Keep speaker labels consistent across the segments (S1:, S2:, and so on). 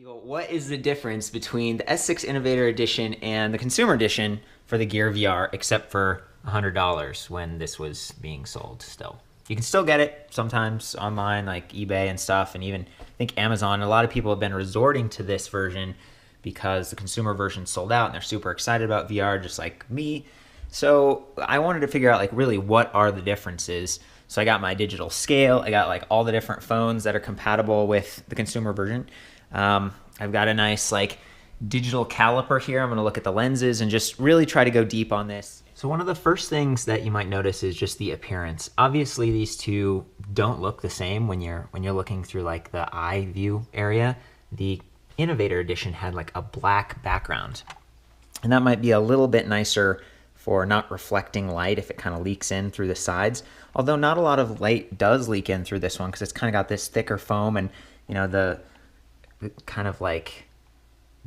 S1: Eagle, what is the difference between the S6 Innovator Edition and the Consumer Edition for the Gear VR, except for $100 when this was being sold still? You can still get it sometimes online, like eBay and stuff, and even I think Amazon. A lot of people have been resorting to this version because the consumer version sold out and they're super excited about VR, just like me. So I wanted to figure out like really what are the differences. So I got my digital scale. I got like all the different phones that are compatible with the consumer version. I've got a nice like digital caliper here. I'm going to look at the lenses and just really try to go deep on this. So one of the first things that you might notice is just the appearance. Obviously these two don't look the same when you're looking through like the eye view area. The Innovator Edition had like a black background, and that might be a little bit nicer for not reflecting light if it kind of leaks in through the sides. Although not a lot of light does leak in through this one because it's kind of got this thicker foam, and you know the kind of like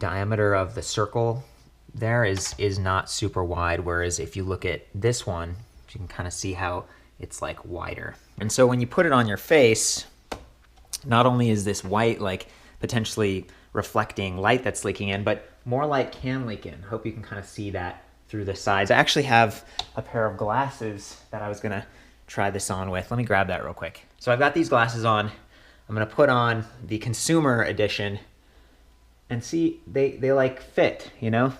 S1: diameter of the circle there is not super wide, whereas if you look at this one, you can kind of see how it's like wider. And so when you put it on your face, not only is this white like potentially reflecting light that's leaking in, but more light can leak in. Hope you can kind of see that through the sides. I actually have a pair of glasses that I was gonna try this on with. Let me grab that real quick. So I've got these glasses on. I'm gonna put on the Consumer Edition and see, they like fit, you know?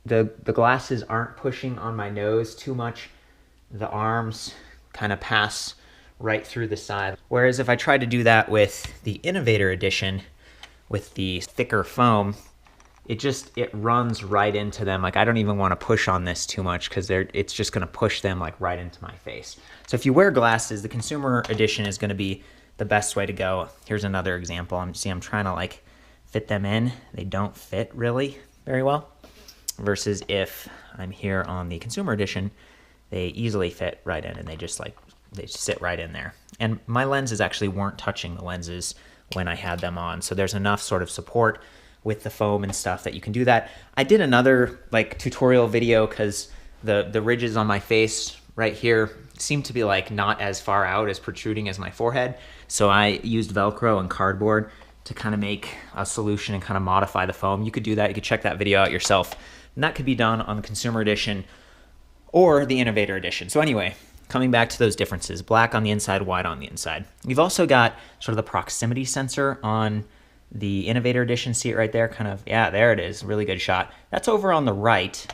S1: The glasses aren't pushing on my nose too much. The arms kind of pass right through the side. Whereas if I try to do that with the Innovator Edition, with the thicker foam, it runs right into them. Like I don't even want to push on this too much because it's just going to push them like right into my face. So if you wear glasses, the Consumer Edition is going to be the best way to go. Here's another example. I'm trying to like fit them in. They don't fit really very well. Versus if I'm here on the Consumer Edition, they easily fit right in and they just sit right in there. And my lenses actually weren't touching the lenses when I had them on. So there's enough sort of support with the foam and stuff that you can do that. I did another like tutorial video because the ridges on my face right here seem to be like not as far out as protruding as my forehead. So I used Velcro and cardboard to kind of make a solution and kind of modify the foam. You could do that. You could check that video out yourself. And that could be done on the Consumer Edition or the Innovator Edition. So anyway, coming back to those differences, black on the inside, white on the inside. You've also got sort of the proximity sensor on the Innovator Edition. See it right there? Kind of, yeah, there it is. Really good shot. That's over on the right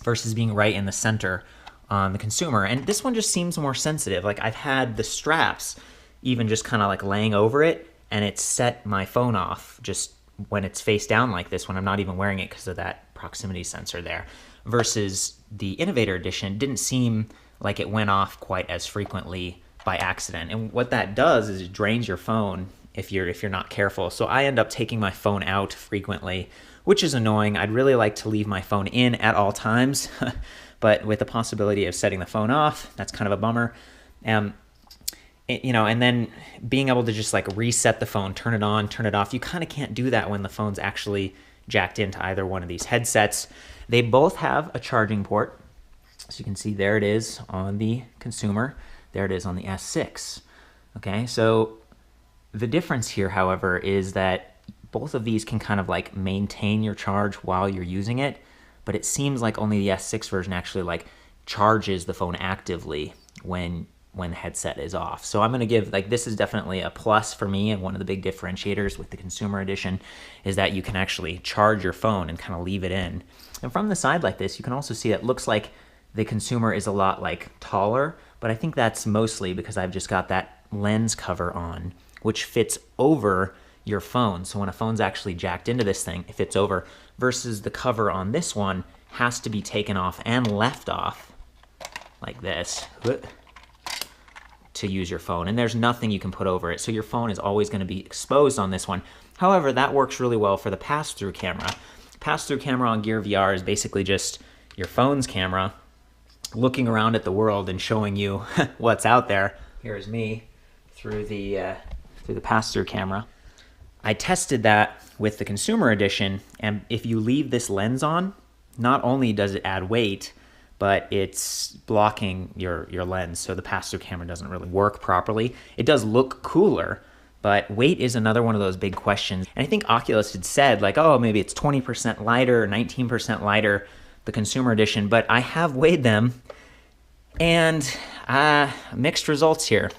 S1: versus being right in the center on the Consumer. And this one just seems more sensitive. Like I've had the straps even just kind of like laying over it, and it set my phone off just when it's face down like this, when I'm not even wearing it because of that proximity sensor there. Versus the Innovator Edition didn't seem like it went off quite as frequently by accident. And what that does is it drains your phone if you're not careful. So I end up taking my phone out frequently, which is annoying. I'd really like to leave my phone in at all times, but with the possibility of setting the phone off, that's kind of a bummer. You know, and then being able to just like reset the phone, turn it on, turn it off. You kind of can't do that when the phone's actually jacked into either one of these headsets. They both have a charging port. So you can see there it is on the Consumer. There it is on the S6. Okay, so the difference here, however, is that both of these can kind of like maintain your charge while you're using it, but it seems like only the S6 version actually like charges the phone actively when the headset is off. So I'm going to give, like, this is definitely a plus for me, and one of the big differentiators with the Consumer Edition is that you can actually charge your phone and kind of leave it in. And from the side like this, you can also see it looks like the Consumer is a lot like taller, but I think that's mostly because I've just got that lens cover on, which fits over your phone. So when a phone's actually jacked into this thing, it fits over, versus the cover on this one has to be taken off and left off like this to use your phone, and there's nothing you can put over it. So your phone is always going to be exposed on this one. However, that works really well for the pass-through camera. Pass-through camera on Gear VR is basically just your phone's camera looking around at the world and showing you what's out there. Here's me through the pass-through camera. I tested that with the Consumer Edition, and if you leave this lens on, not only does it add weight, but it's blocking your lens, so the pass-through camera doesn't really work properly. It does look cooler, But weight is another one of those big questions. And I think Oculus had said like, oh, maybe it's 20% lighter, 19% lighter, the consumer edition, but I have weighed them and mixed results here.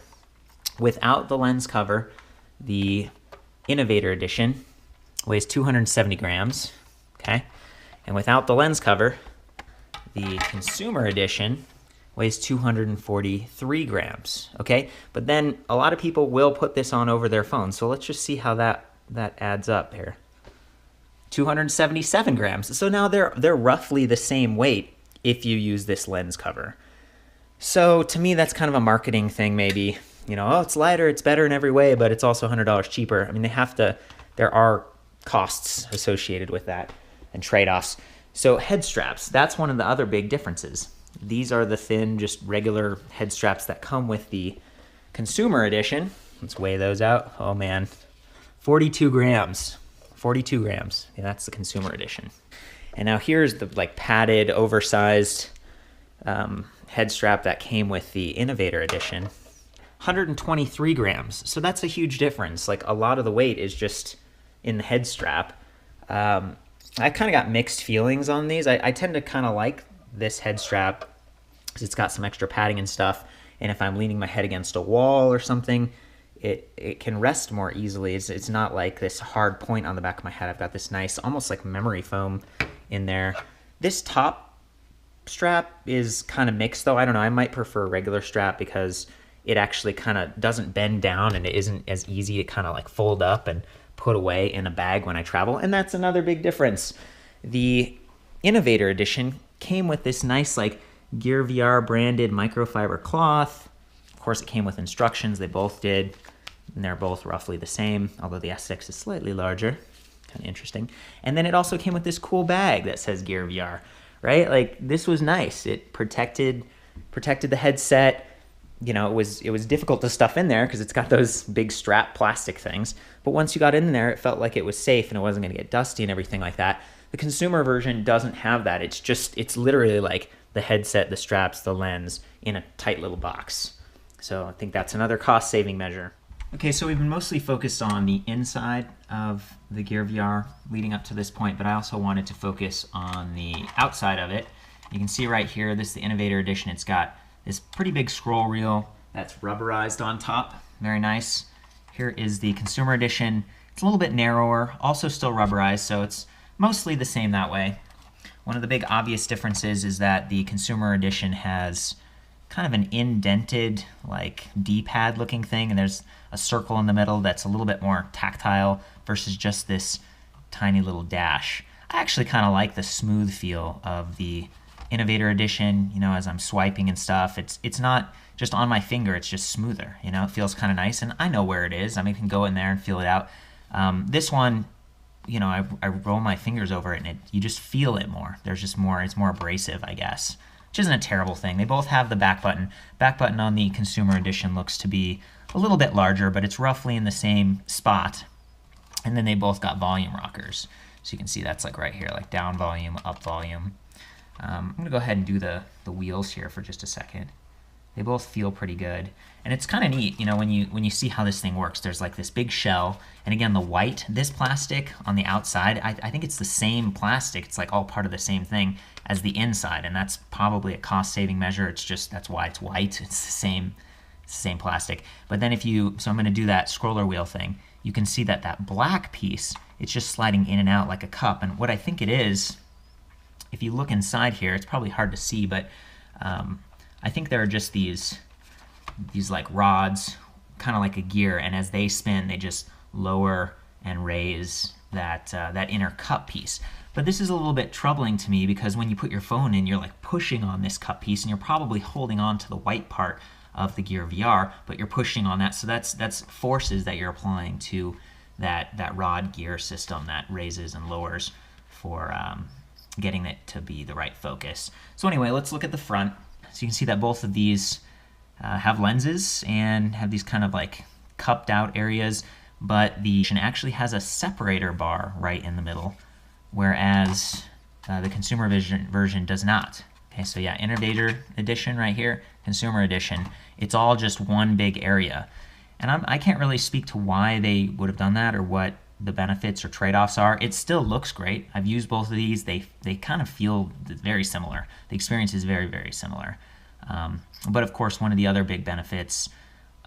S1: Without the lens cover, the Innovator Edition weighs 270 grams, okay? And without the lens cover, the Consumer Edition weighs 243 grams, okay? But then a lot of people will put this on over their phone, so let's just see how that adds up here. 277 grams. So now they're roughly the same weight if you use this lens cover. So to me, that's kind of a marketing thing maybe. You know, oh, it's lighter, it's better in every way, but it's also $100 cheaper. I mean, there are costs associated with that and trade-offs. So head straps, that's one of the other big differences. These are the thin, just regular head straps that come with the Consumer Edition. Let's weigh those out. Oh man, 42 grams. 42 grams. Yeah, that's the Consumer Edition. And now here's the like padded, oversized head strap that came with the Innovator Edition. 123 grams. So that's a huge difference. Like a lot of the weight is just in the head strap. I kind of got mixed feelings on these. I tend to kind of like this head strap because it's got some extra padding and stuff. And if I'm leaning my head against a wall or something, it can rest more easily. It's not like this hard point on the back of my head. I've got this nice, almost like memory foam in there. This top strap is kind of mixed though. I don't know. I might prefer a regular strap because it actually kind of doesn't bend down and it isn't as easy to kind of like fold up and put away in a bag when I travel. And that's another big difference. The Innovator Edition came with this nice like Gear VR branded microfiber cloth. Of course, it came with instructions. They both did. And they're both roughly the same, although the S6 is slightly larger. Kind of interesting. And then it also came with this cool bag that says Gear VR, right? Like this was nice. It protected the headset. You know, it was difficult to stuff in there because it's got those big strap plastic things. But once you got in there, it felt like it was safe and it wasn't going to get dusty and everything like that. The consumer version doesn't have that. It's literally like the headset, the straps, the lens in a tight little box. So I think that's another cost-saving measure. Okay, so we've been mostly focused on the inside of the Gear VR leading up to this point, but I also wanted to focus on the outside of it. You can see right here, this is the Innovator Edition. It's got this pretty big scroll reel that's rubberized on top. Very nice. Here is the Consumer Edition. It's a little bit narrower, also still rubberized, so it's mostly the same that way. One of the big obvious differences is that the Consumer Edition has kind of an indented, like D-pad looking thing, and there's a circle in the middle that's a little bit more tactile versus just this tiny little dash. I actually kind of like the smooth feel of the Innovator Edition, you know, as I'm swiping and stuff. It's not just on my finger, it's just smoother, you know, it feels kind of nice, and I know where it is. I mean, I can go in there and feel it out. This one, you know, I roll my fingers over it and you just feel it more. There's just more, it's more abrasive, I guess, which isn't a terrible thing. They both have the back button. Back button on the Consumer Edition looks to be a little bit larger, but it's roughly in the same spot. And then they both got volume rockers. So you can see that's like right here, like down volume, up volume. I'm gonna go ahead and do the wheels here for just a second. They both feel pretty good. And it's kind of neat, you know, when you see how this thing works. There's like this big shell, and again, the white, this plastic on the outside, I think it's the same plastic. It's like all part of the same thing as the inside, and that's probably a cost-saving measure. It's just, that's why it's white. It's the same plastic. But then so I'm gonna do that scroller wheel thing. You can see that black piece, it's just sliding in and out like a cup. And what I think it is, if you look inside here, it's probably hard to see, but I think there are just these like rods, kind of like a gear, and as they spin, they just lower and raise that inner cup piece. But this is a little bit troubling to me because when you put your phone in, you're like pushing on this cup piece, and you're probably holding on to the white part of the Gear VR, but you're pushing on that, so that's forces that you're applying to that rod gear system that raises and lowers for getting it to be the right focus. So anyway, let's look at the front. So you can see that both of these have lenses and have these kind of like cupped out areas, but the Edition actually has a separator bar right in the middle, whereas the Consumer version does not. Okay, so yeah, Innovator Edition right here, Consumer Edition, it's all just one big area. And I can't really speak to why they would have done that or what the benefits or trade-offs are. It still looks great. I've used both of these. They kind of feel very similar. The experience is very, very similar. But of course, one of the other big benefits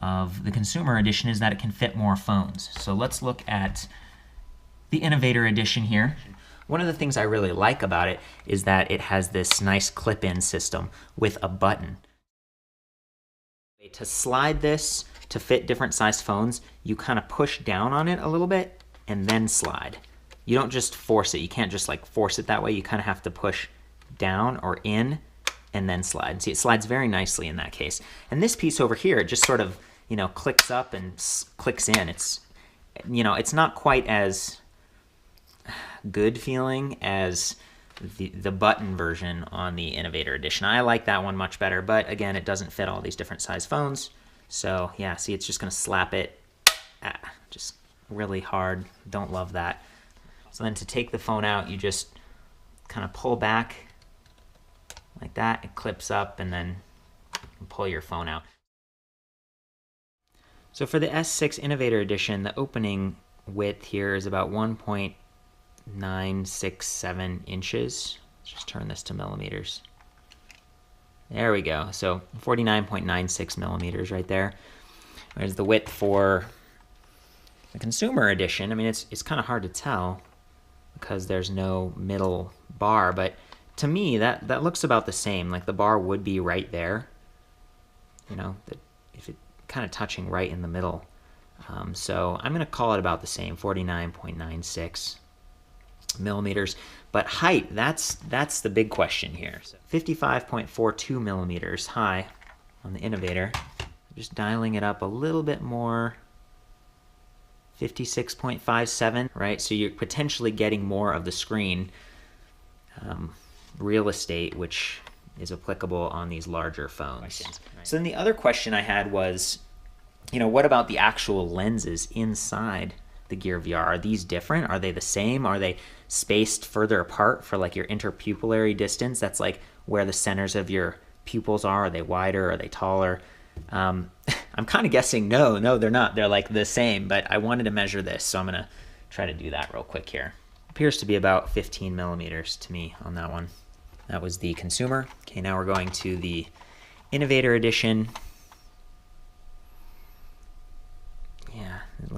S1: of the consumer edition is that it can fit more phones. So let's look at the Innovator Edition here. One of the things I really like about it is that it has this nice clip-in system with a button. To slide this to fit different size phones, you kind of push down on it a little bit and then slide. You don't just force it. You can't just like force it that way. You kind of have to push down or in and then slide. And see, it slides very nicely in that case. And this piece over here, it just sort of, you know, clicks up and clicks in. It's, you know, it's not quite as good feeling as the button version on the Innovator Edition. I like that one much better, but again, it doesn't fit all these different size phones. So yeah, see, it's just gonna slap it just really hard. Don't love that. So then to take the phone out, you just kind of pull back like that. It clips up and then you can pull your phone out. So for the S6 Innovator Edition, the opening width here is about 1.967 inches. Let's just turn this to millimeters. There we go. So 49.96 millimeters right there. Whereas the width for the consumer edition, I mean, it's kind of hard to tell because there's no middle bar, but to me, that looks about the same. Like the bar would be right there, you know, if it kind of touching right in the middle. So I'm going to call it about the same, 49.96 millimeters. But height, that's the big question here. So 55.42 millimeters high on the Innovator. Just dialing it up a little bit more. 56.57, right? So you're potentially getting more of the screen real estate, which is applicable on these larger phones. So then the other question I had was, you know, what about the actual lenses inside the Gear VR? Are these different? Are they the same? Are they spaced further apart for like your interpupillary distance? That's like where the centers of your pupils are. Are they wider? Are they taller? I'm kind of guessing no, they're not. They're like the same, but I wanted to measure this, so I'm going to try to do that real quick here. Appears to be about 15 millimeters to me on that one. That was the consumer. Okay, now we're going to the Innovator Edition. Yeah, it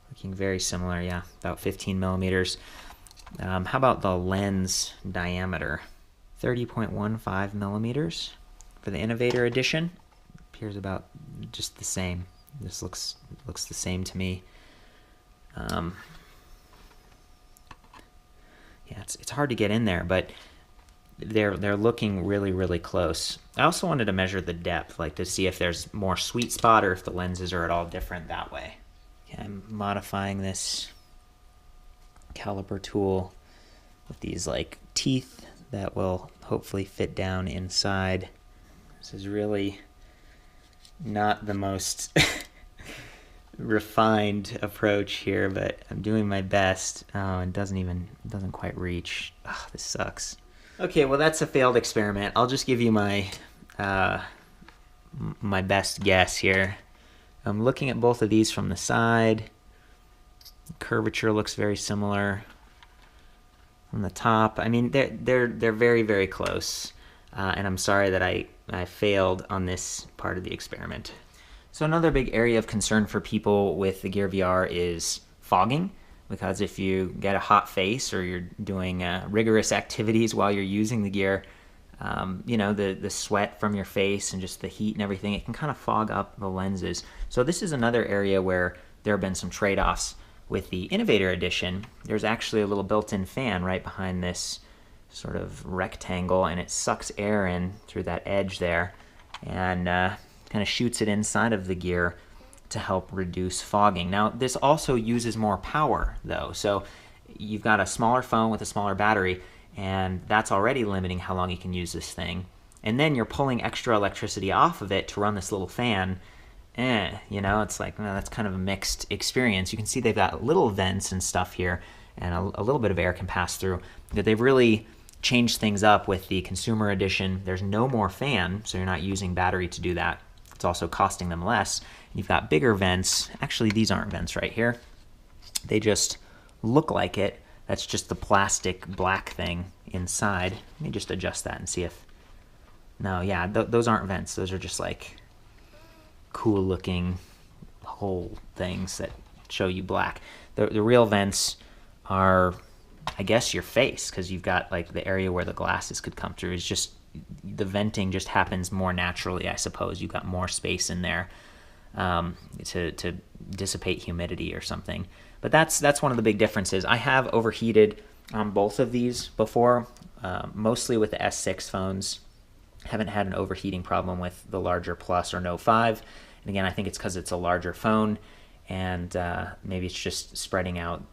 S1: looking very similar. Yeah, about 15 millimeters. How about the lens diameter? 30.15 millimeters for the Innovator Edition. Appears about just the same. This looks the same to me. Yeah, it's hard to get in there, but they're looking really, really close. I also wanted to measure the depth, like to see if there's more sweet spot or if the lenses are at all different that way. Okay, I'm modifying this caliper tool with these like teeth that will hopefully fit down inside. This is really not the most refined approach here, but I'm doing my best. Oh, it doesn't quite reach. Oh, this sucks. Okay, well that's a failed experiment. I'll just give you my my best guess here. I'm looking at both of these from the side. Curvature looks very similar. From the top, I mean they're very, very close. And I'm sorry that I failed on this part of the experiment. So another big area of concern for people with the Gear VR is fogging, because if you get a hot face or you're doing rigorous activities while you're using the gear, you know, the sweat from your face and just the heat and everything, it can kind of fog up the lenses. So this is another area where there have been some trade-offs. With the Innovator Edition, there's actually a little built-in fan right behind this sort of rectangle, and it sucks air in through that edge there and kind of shoots it inside of the gear to help reduce fogging. Now this also uses more power though, so you've got a smaller phone with a smaller battery, and that's already limiting how long you can use this thing, and then you're pulling extra electricity off of it to run this little fan. You know, it's like, well, that's kind of a mixed experience. You can see they've got little vents and stuff here, and a little bit of air can pass through. But they've really changed things up with the consumer edition. There's no more fan, so you're not using battery to do that. it's also costing them less. You've got bigger vents. Actually, these aren't vents right here. They just look like it. That's just the plastic black thing inside. Let me just adjust that and see if... No, yeah, those aren't vents. Those are just like cool looking hole things that show you black. The real vents are, I guess, your face, because you've got like the area where the glasses could come through. It's just, the venting just happens more naturally, I suppose. You've got more space in there to dissipate humidity or something. But that's one of the big differences. I have overheated on both of these before, mostly with the S6 phones. Haven't had an overheating problem with the larger Plus or Note 5. And again, I think it's because it's a larger phone, and maybe it's just spreading out.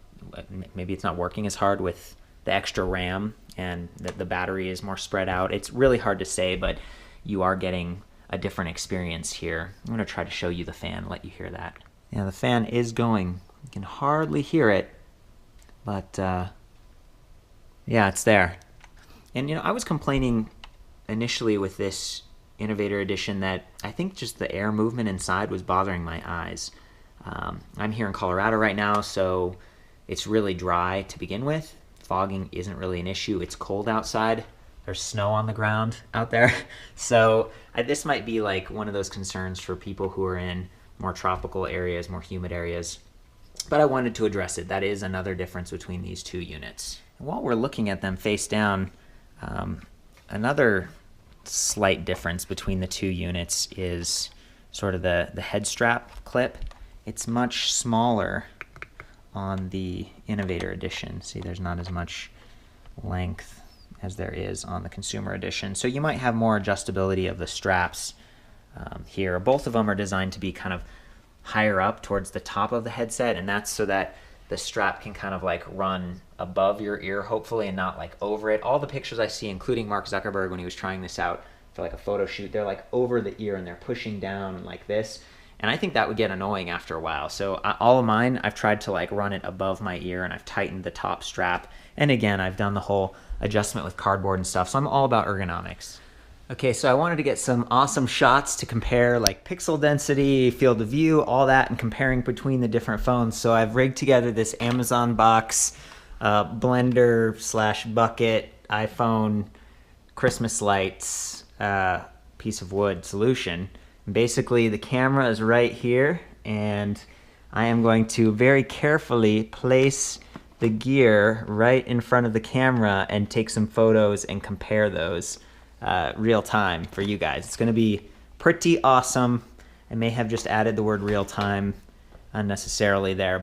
S1: Maybe it's not working as hard with the extra RAM, and the battery is more spread out. It's really hard to say, but you are getting a different experience here. I'm going to try to show you the fan, let you hear that. Yeah, the fan is going. You can hardly hear it, but yeah, it's there. And I was complaining initially with this Innovator Edition that I think just the air movement inside was bothering my eyes. I'm here in Colorado right now, so it's really dry to begin with. Fogging isn't really an issue. It's cold outside. There's snow on the ground out there. So this might be like one of those concerns for people who are in more tropical areas, more humid areas. But I wanted to address it. That is another difference between these two units. And while we're looking at them face down, another slight difference between the two units is sort of the head strap clip. It's much smaller on the Innovator Edition. See, there's not as much length as there is on the Consumer Edition. So you might have more adjustability of the straps here. Both of them are designed to be kind of higher up towards the top of the headset, and that's so that the strap can kind of like run above your ear, hopefully, and not like over it. All the pictures I see, including Mark Zuckerberg when he was trying this out for like a photo shoot, they're like over the ear and they're pushing down like this. And I think that would get annoying after a while. So all of mine, I've tried to like run it above my ear, and I've tightened the top strap. And again, I've done the whole adjustment with cardboard and stuff. So I'm all about ergonomics. Okay, so I wanted to get some awesome shots to compare like pixel density, field of view, all that, and comparing between the different phones. So I've rigged together this Amazon box, blender / bucket, iPhone, Christmas lights, piece of wood solution. And basically the camera is right here, and I am going to very carefully place the gear right in front of the camera and take some photos and compare those real time for you guys. It's going to be pretty awesome. I may have just added the word real time unnecessarily there.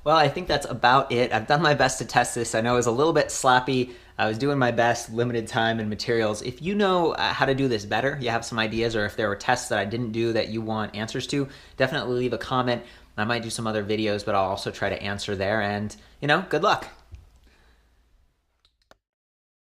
S1: Well, I think that's about it. I've done my best to test this. I know it was a little bit sloppy. I was doing my best, limited time and materials. If you know how to do this better, you have some ideas, or if there were tests that I didn't do that you want answers to, definitely leave a comment. I might do some other videos, but I'll also try to answer there, and good luck.